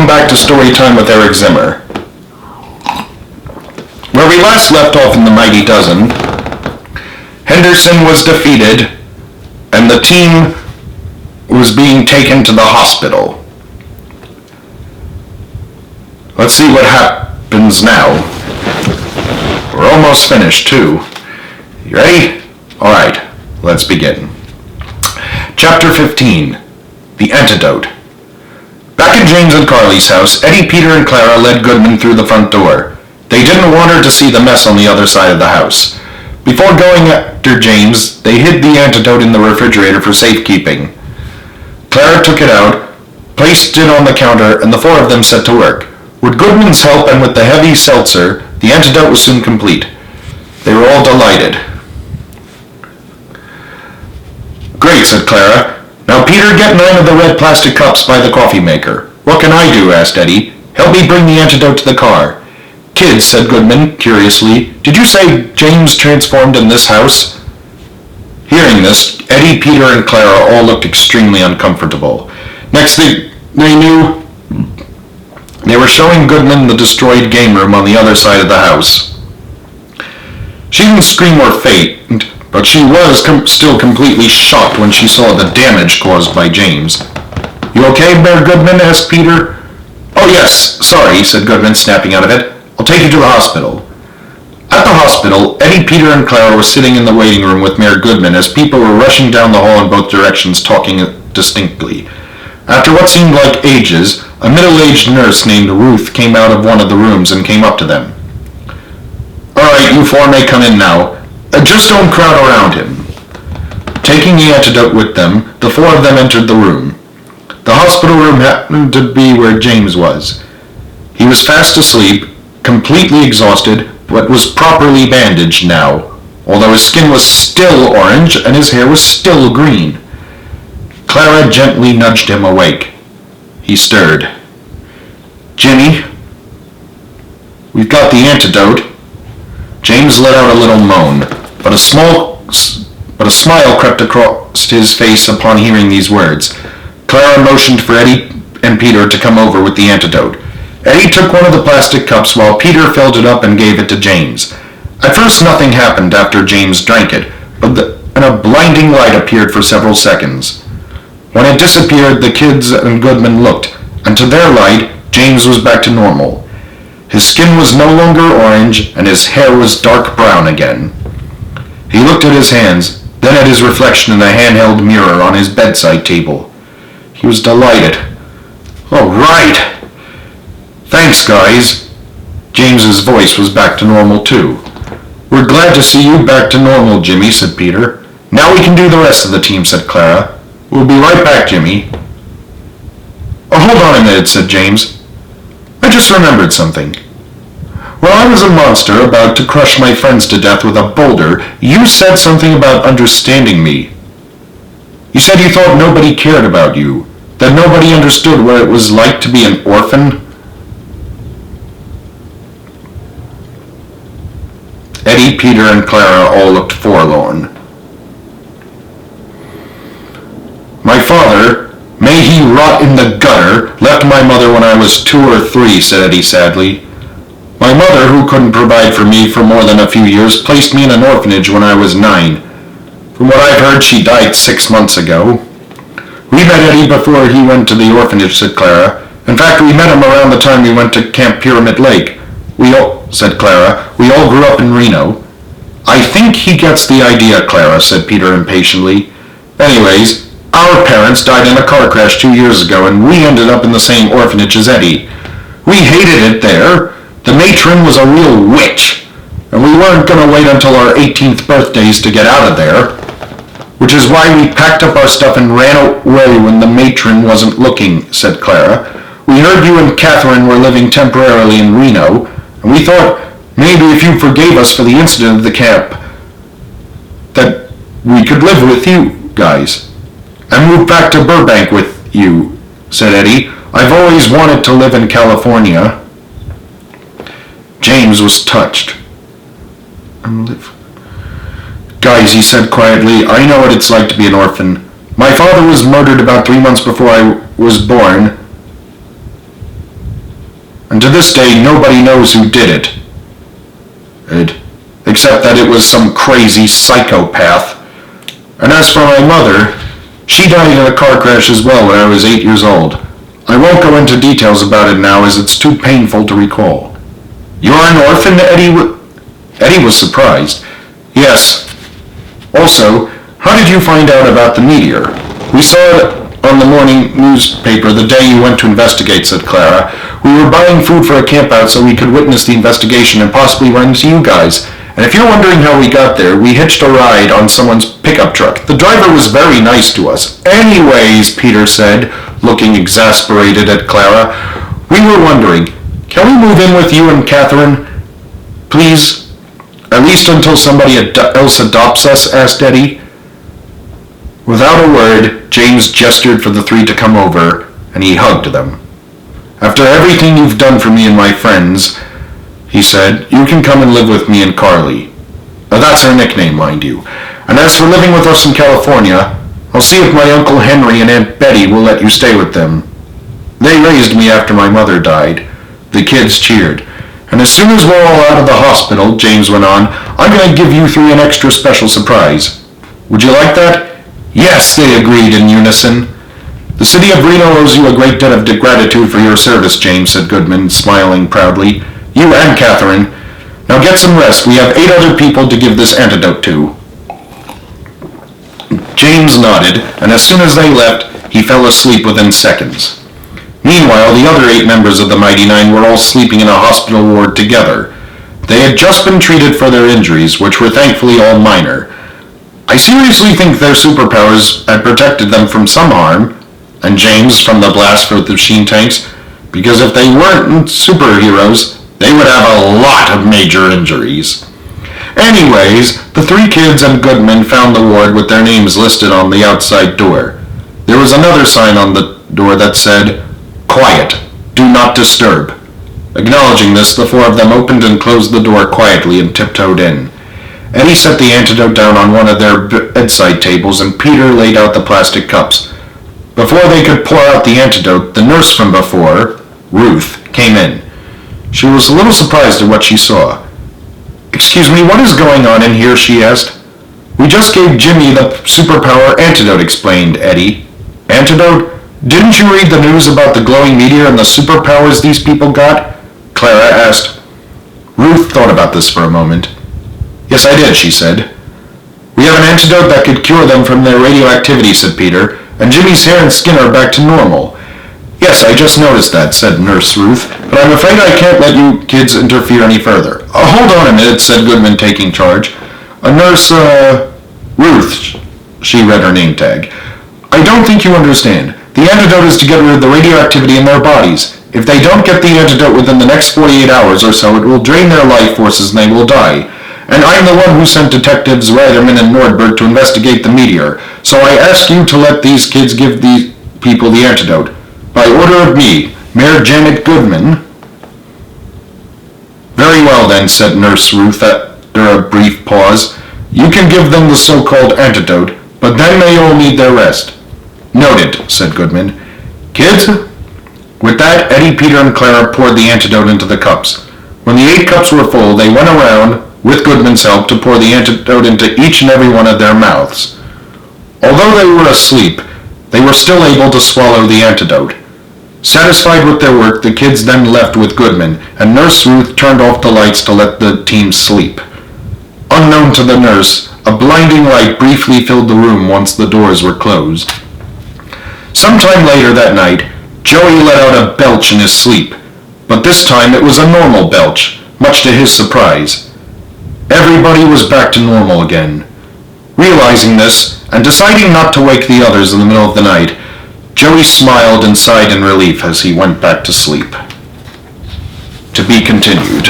welcome back to Storytime with Eric Zimmer. Where we last left off in the Mighty Dozen, Henderson was defeated and the team was being taken to the hospital. Let's see what happens now. We're almost finished too. You ready? Alright, let's begin. Chapter 15, The Antidote. Back in James and Carly's house, Eddie, Peter, and Clara led Goodman through the front door. They didn't want her to see the mess on the other side of the house. Before going after James, they hid the antidote in the refrigerator for safekeeping. Clara took it out, placed it on the counter, and the four of them set to work. With Goodman's help and with the heavy seltzer, the antidote was soon complete. They were all delighted. "Great," said Clara. "Now, Peter, get 9 of the red plastic cups by the coffee maker." "What can I do?" asked Eddie. "Help me bring the antidote to the car." "Kids," said Goodman, curiously, "did you say James transformed in this house?" Hearing this, Eddie, Peter, and Clara all looked extremely uncomfortable. Next thing they knew, they were showing Goodman the destroyed game room on the other side of the house. She didn't scream or faint, but she was still completely shocked when she saw the damage caused by James. "You okay, Mayor Goodman?" asked Peter. "Oh yes, sorry," said Goodman, snapping out of it. "I'll take you to the hospital." At the hospital, Eddie, Peter, and Clara were sitting in the waiting room with Mayor Goodman as people were rushing down the hall in both directions, talking distinctly. After what seemed like ages, a middle-aged nurse named Ruth came out of one of the rooms and came up to them. "All right, you four may come in now. Just don't crowd around him." Taking the antidote with them, the four of them entered the room. The hospital room happened to be where James was. He was fast asleep, completely exhausted, but was properly bandaged now, although his skin was still orange and his hair was still green. Clara gently nudged him awake. He stirred. "Jimmy, we've got the antidote." James let out a little moan, but a smile crept across his face upon hearing these words. Clara motioned for Eddie and Peter to come over with the antidote. Eddie took one of the plastic cups while Peter filled it up and gave it to James. At first nothing happened after James drank it, but a blinding light appeared for several seconds. When it disappeared, the kids and Goodman looked, and to their light, James was back to normal. His skin was no longer orange, and his hair was dark brown again. He looked at his hands, then at his reflection in the handheld mirror on his bedside table. He was delighted. "All right! Thanks, guys." James's voice was back to normal, too. "We're glad to see you back to normal, Jimmy," said Peter. "Now we can do the rest of the team," said Clara. "We'll be right back, Jimmy." "Oh, hold on a minute," said James. "I just remembered something. While I was a monster about to crush my friends to death with a boulder, you said something about understanding me. You said you thought nobody cared about you, that nobody understood what it was like to be an orphan." Eddie, Peter, and Clara all looked forlorn. "My father, may he rot in the gutter, left my mother when I was 2 or 3, said Eddie sadly. "My mother, who couldn't provide for me for more than a few years, placed me in an orphanage when I was 9. From what I've heard, she died 6 months ago." "We met Eddie before he went to the orphanage," said Clara. "In fact, we met him around the time we went to Camp Pyramid Lake. Said Clara. "We all grew up in Reno." "I think he gets the idea, Clara," said Peter impatiently. "Anyways, our parents died in a car crash 2 years ago, and we ended up in the same orphanage as Eddie. We hated it there. The matron was a real witch, and we weren't going to wait until our 18th birthdays to get out of there. Which is why we packed up our stuff and ran away when the matron wasn't looking," said Clara. "We heard you and Catherine were living temporarily in Reno, and we thought maybe if you forgave us for the incident at the camp, that we could live with you guys. And move back to Burbank with you," said Eddie. "I've always wanted to live in California." James was touched. "Guys," he said quietly, "I know what it's like to be an orphan. My father was murdered about 3 months before I was born. and to this day nobody knows who did it. Except that it was some crazy psychopath. And as for my mother, she died in a car crash as well when I was 8 years old. I won't go into details about it now as it's too painful to recall. You're an orphan, Eddie? Eddie was surprised. Yes. Also, how did you find out about the meteor? We saw it on the morning newspaper the day you went to investigate, said Clara. We were buying food for a campout so we could witness the investigation and possibly run into you guys. And if you're wondering how we got there, we hitched a ride on someone's pickup truck. The driver was very nice to us. Anyways, Peter said, looking exasperated at Clara, we were wondering, can we move in with you and Catherine? Please? At least until somebody else adopts us, asked Eddie. Without a word, James gestured for the three to come over, and he hugged them. After everything you've done for me and my friends, he said, you can come and live with me and Carly. That's her nickname, mind you. And as for living with us in California, I'll see if my Uncle Henry and Aunt Betty will let you stay with them. They raised me after my mother died. The kids cheered. And as soon as we're all out of the hospital, James went on, I'm going to give you three an extra special surprise. Would you like that? Yes, they agreed in unison. The city of Reno owes you a great debt of gratitude for your service, James, said Goodman, smiling proudly. You and Catherine. Now get some rest. We have 8 other people to give this antidote to. James nodded, and as soon as they left, he fell asleep within seconds. Meanwhile, the other 8 members of the Mighty Nine were all sleeping in a hospital ward together. They had just been treated for their injuries, which were thankfully all minor. I seriously think their superpowers had protected them from some harm, and James from the blast from the machine tanks, because if they weren't superheroes, they would have a lot of major injuries. Anyways, the 3 kids and Goodman found the ward with their names listed on the outside door. There was another sign on the door that said, Quiet. Do not disturb. Acknowledging this, the 4 of them opened and closed the door quietly and tiptoed in. Eddie set the antidote down on one of their bedside tables, and Peter laid out the plastic cups. Before they could pour out the antidote, the nurse from before, Ruth, came in. She was a little surprised at what she saw. Excuse me, what is going on in here, she asked. We just gave Jimmy the superpower antidote, explained Eddie. Antidote? Didn't you read the news about the glowing meteor and the superpowers these people got? Clara asked. Ruth thought about this for a moment. Yes, I did, she said. We have an antidote that could cure them from their radioactivity, said Peter, and Jimmy's hair and skin are back to normal. Yes, I just noticed that, said Nurse Ruth, but I'm afraid I can't let you kids interfere any further. Hold on a minute, said Goodman, taking charge. Ruth, she read her name tag. I don't think you understand. The antidote is to get rid of the radioactivity in their bodies. If they don't get the antidote within the next 48 hours or so, it will drain their life forces and they will die. And I'm the one who sent Detectives Ratherman and Nordberg to investigate the meteor, so I ask you to let these kids give these people the antidote. By order of me, Mayor Janet Goodman. Very well then, said Nurse Ruth after a brief pause. You can give them the so-called antidote, but then they all need their rest. Noted, said Goodman. Kids? With that, Eddie, Peter, and Clara poured the antidote into the cups. When the 8 cups were full, they went around, with Goodman's help, to pour the antidote into each and every one of their mouths. Although they were asleep, they were still able to swallow the antidote. Satisfied with their work, the kids then left with Goodman, and Nurse Ruth turned off the lights to let the team sleep. Unknown to the nurse, a blinding light briefly filled the room once the doors were closed. Sometime later that night, Joey let out a belch in his sleep, but this time it was a normal belch, much to his surprise. Everybody was back to normal again. Realizing this, and deciding not to wake the others in the middle of the night, Joey smiled and sighed in relief as he went back to sleep. To be continued.